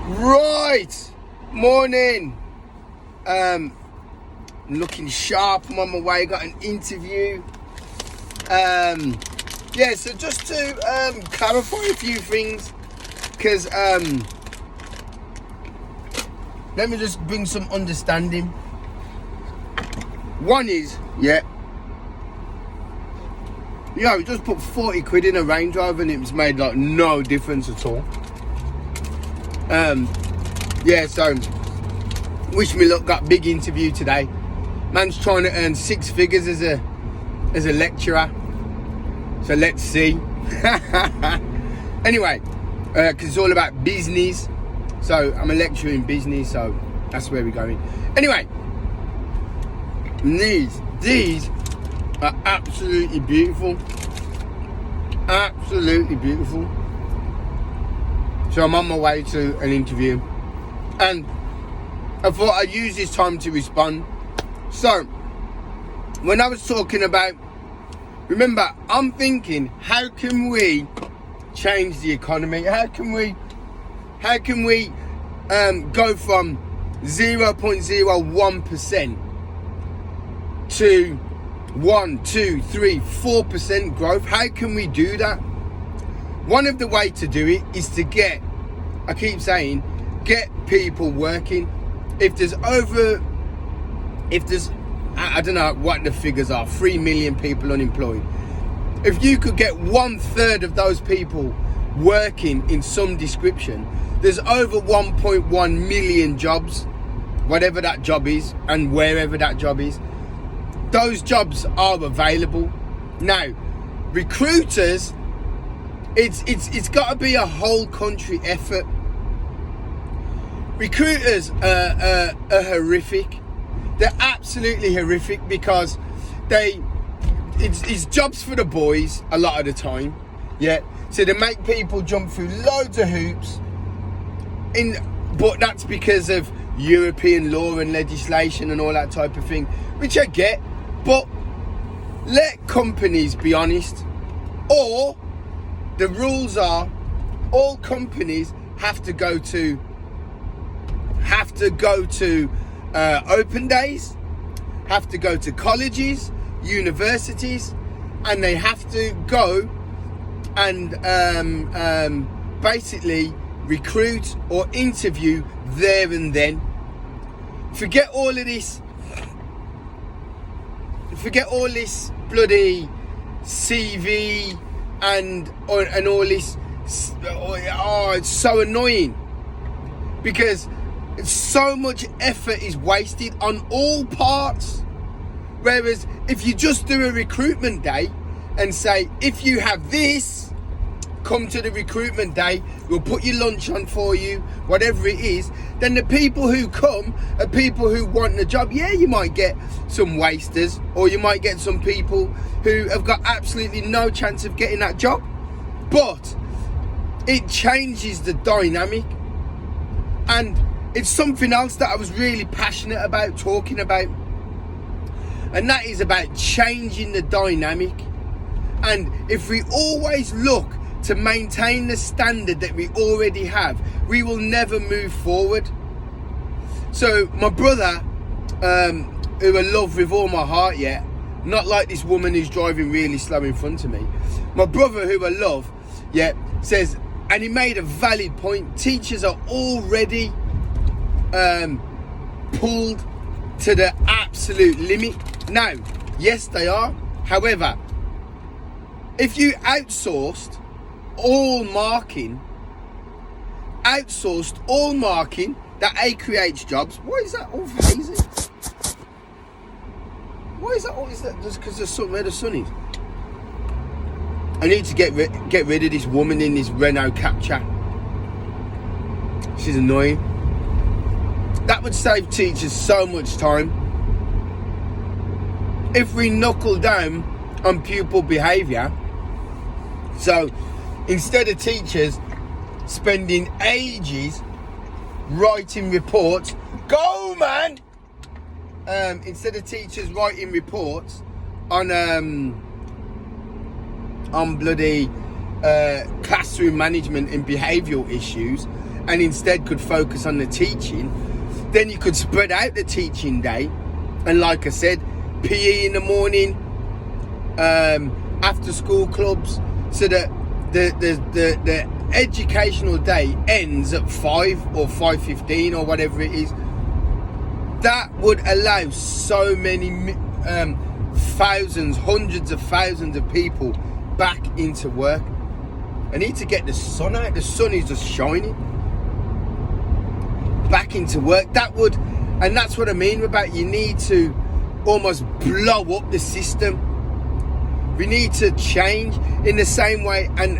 Right, morning. Looking sharp. I'm on my way. Got an interview. Yeah. So just to clarify a few things, because let me just bring some understanding. One is, you just put 40 quid in a Range Rover and it's made like no difference at all. So wish me luck. Got big interview today. Man's trying to earn 6 figures as a lecturer. So let's see. Anyway, because it's all about business. So I'm a lecturer in business, so that's where we're going. Anyway, these are absolutely beautiful. Absolutely beautiful. So I'm on my way to an interview, and I thought I'd use this time to respond. So when I was talking about, remember, I'm thinking, how can we change the economy? How can we go from 0.01% to 1, 2, 3, 4% growth? How can we do that? One of the ways to do it is to get people working. If there's I don't know what the figures are, 3 million people unemployed. If you could get 1/3 of those people working in some description, there's over 1.1 million jobs, whatever that job is and wherever that job is. Those jobs are available. Now, recruiters, it's got to be a whole country effort. Recruiters are horrific. They're absolutely horrific because it's jobs for the boys a lot of the time. Yeah. So they make people jump through loads of hoops. But that's because of European law and legislation and all that type of thing, which I get. But let companies be honest. Or the rules are all companies have to go to open days, have to go to colleges, universities, and they have to go and basically recruit or interview there and then. Forget all this bloody CV and all this. Oh, it's so annoying because so much effort is wasted on all parts. Whereas if you just do a recruitment day and say, if you have this, come to the recruitment day, we'll put your lunch on for you, whatever it is, then the people who come are people who want the job. Yeah, you might get some wasters, or you might get some people who have got absolutely no chance of getting that job. But it changes the dynamic. And it's something else that I was really passionate about talking about. And that is about changing the dynamic. And if we always look to maintain the standard that we already have, we will never move forward. So my brother, who I love with all my heart, not like this woman who's driving really slow in front of me. My brother, who I love, says, and he made a valid point, teachers are already pulled to the absolute limit. Now, yes, they are. However, if you outsourced all marking, that creates jobs. Why is that all hazy? Why is that all? Is that just because there's where the sun is? I need to get rid of this woman in this Renault Capture. She's annoying. That would save teachers so much time if we knuckle down on pupil behaviour. So instead of teachers spending ages writing reports, go man! Instead of teachers writing reports on bloody classroom management and behavioural issues, and instead could focus on the teaching, then you could spread out the teaching day. And like I said, PE in the morning, after school clubs, so that the educational day ends at 5 or 5:15 or whatever it is. That would allow so many thousands, hundreds of thousands of people back into work. I need to get the sun out. The sun is just shining. Back into work. That would, and that's what I mean about you need to almost blow up the system. We need to change in the same way. And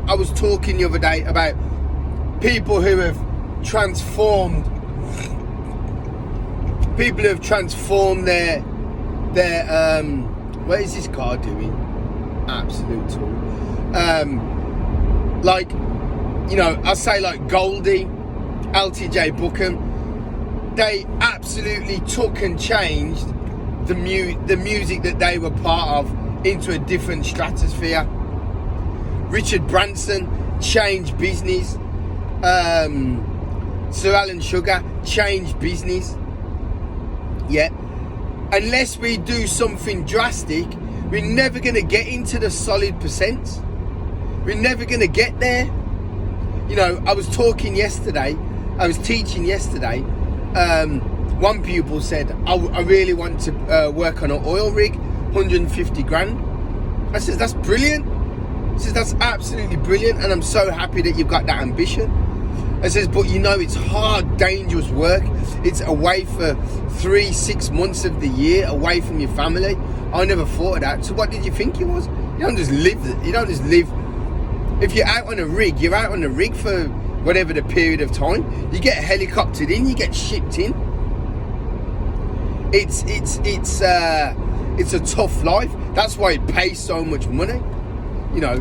I was talking the other day about people who have transformed their what is this car doing? Absolute tool. Like, you know, I say like Goldie, LTJ Buckham, they absolutely took and changed the music that they were part of into a different stratosphere. Richard Branson changed business. Sir Alan Sugar changed business. Yeah. Unless we do something drastic, we're never going to get into the solid percents. We're never going to get there. You know, I was teaching yesterday. One pupil said, I really want to work on an oil rig, 150 grand. I said, that's brilliant. I said, that's absolutely brilliant. And I'm so happy that you've got that ambition. I says, but you know, it's hard, dangerous work. It's away for 3-6 months of the year, away from your family. I never thought of that. So what did you think it was? You don't just live. If you're out on a rig, you're out on a rig for whatever the period of time. You get helicoptered in, you get shipped in. It's a tough life. That's why it pays so much money. You know,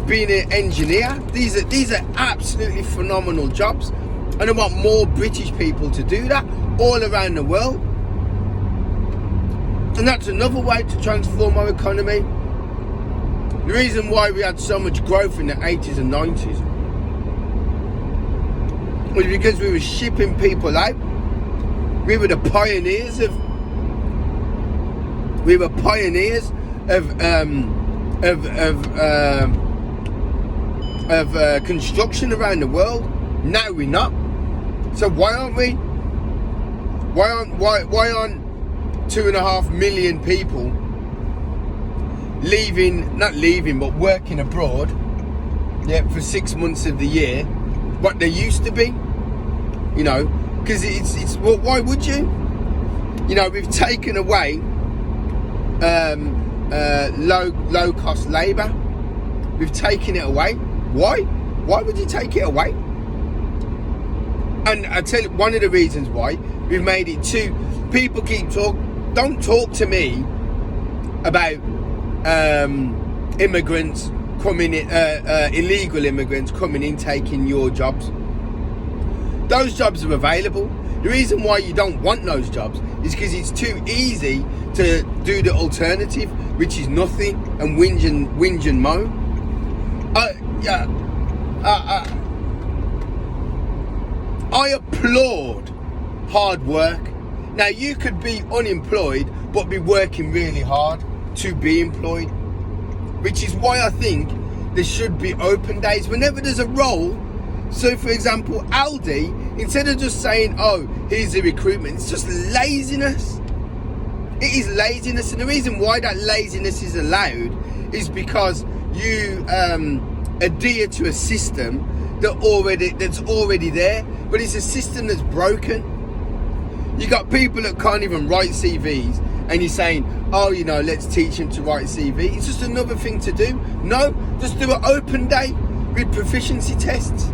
being an engineer, these are absolutely phenomenal jobs, and I want more British people to do that all around the world. And that's another way to transform our economy. The reason why we had so much growth in the 80s and 90s was because we were shipping people out. We were the pioneers of construction around the world. Now we're not. So why aren't we? Why aren't 2.5 million people not leaving, but working abroad, yeah, for 6 months of the year, what they used to be? You know, because it's well, why would you? You know, we've taken away low cost labour. We've taken it away. Why? Why would you take it away? And I tell you, one of the reasons why we've made it too. People don't talk to me about immigrants coming in, illegal immigrants coming in, taking your jobs. Those jobs are available. The reason why you don't want those jobs is because it's too easy to do the alternative, which is nothing, and whinge and moan. I applaud hard work. Now, you could be unemployed but be working really hard to be employed, which is why I think there should be open days whenever there's a role. So, for example, Aldi, instead of just saying, oh, here's the recruitment, it's just laziness. It is laziness, and the reason why that laziness is allowed is because you adhere to a system that's already there, but it's a system that's broken. You got people that can't even write CVs, and you're saying, oh, you know, let's teach them to write CV. It's just another thing to do. No, just do an open day with proficiency tests.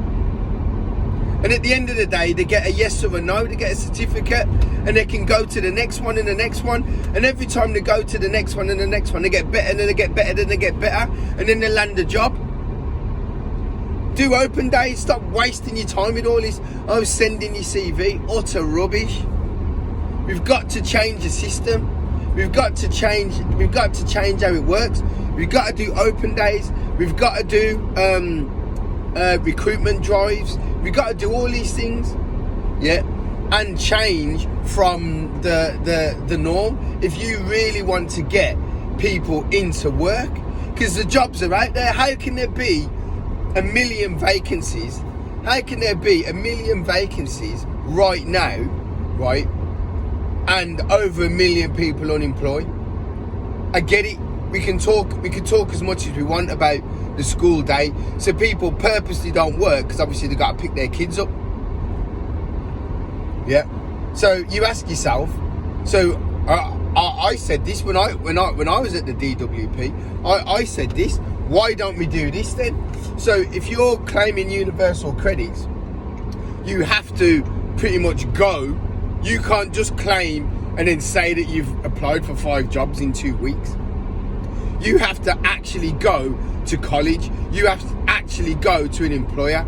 And at the end of the day, they get a yes or a no, they get a certificate, and they can go to the next one and the next one. And every time they go to the next one and the next one, they get better and then they get better and they get better, and then they land a job. Do open days. Stop wasting your time with all this, oh, sending your CV. Utter rubbish. We've got to change the system. We've got to change how it works. We've got to do open days. We've got to do recruitment drives. We got to do all these things, yeah, and change from the norm if you really want to get people into work, because the jobs are out there. How can there be a million vacancies? How can there be a million vacancies right now, right, and over 1 million people unemployed? I get it. We can talk as much as we want about the school day, so people purposely don't work because obviously they've got to pick their kids up. Yeah. So you ask yourself. So I said this when I was at the DWP. I said this. Why don't we do this then? So if you're claiming universal credits, you have to pretty much go. You can't just claim and then say that you've applied for 5 jobs in 2 weeks. You have to actually go to college. You have to actually go to an employer.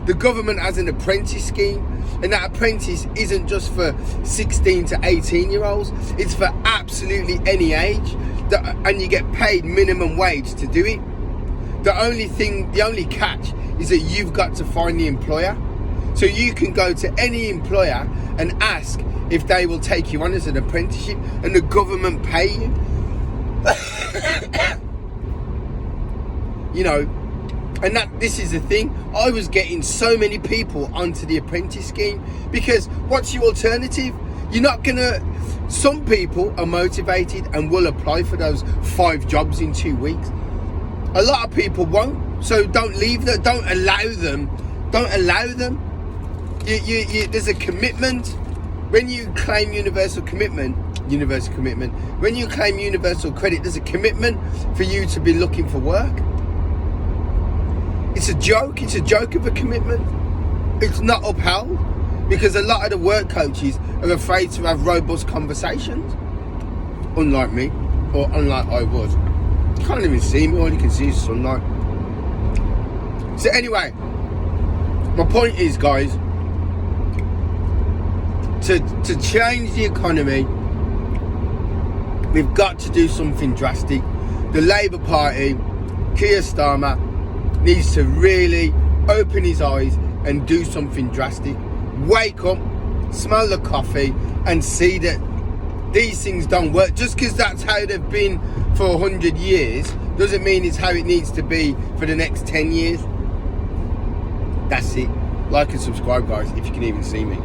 The government has an apprentice scheme, and that apprentice isn't just for 16 to 18 year olds. It's for absolutely any age, and you get paid minimum wage to do it. The only catch is that you've got to find the employer. So you can go to any employer and ask if they will take you on as an apprenticeship, and the government pay you. You know, and this is the thing. I was getting so many people onto the apprentice scheme because what's your alternative? You're not gonna. Some people are motivated and will apply for those 5 jobs in 2 weeks. A lot of people won't. So don't leave them. Don't allow them. Don't allow them. There's a commitment. When you claim universal commitment, when you claim universal credit, there's a commitment for you to be looking for work. It's a joke of a commitment. It's not upheld because a lot of the work coaches are afraid to have robust conversations. Unlike me, or unlike I was. You can't even see me, all you can see is sunlight. So anyway, my point is, guys, to change the economy, we've got to do something drastic. The Labour Party, Keir Starmer, needs to really open his eyes and do something drastic. Wake up, smell the coffee, and see that these things don't work. Just because that's how they've been for 100 years doesn't mean it's how it needs to be for the next 10 years. That's it. Like and subscribe, guys, if you can even see me.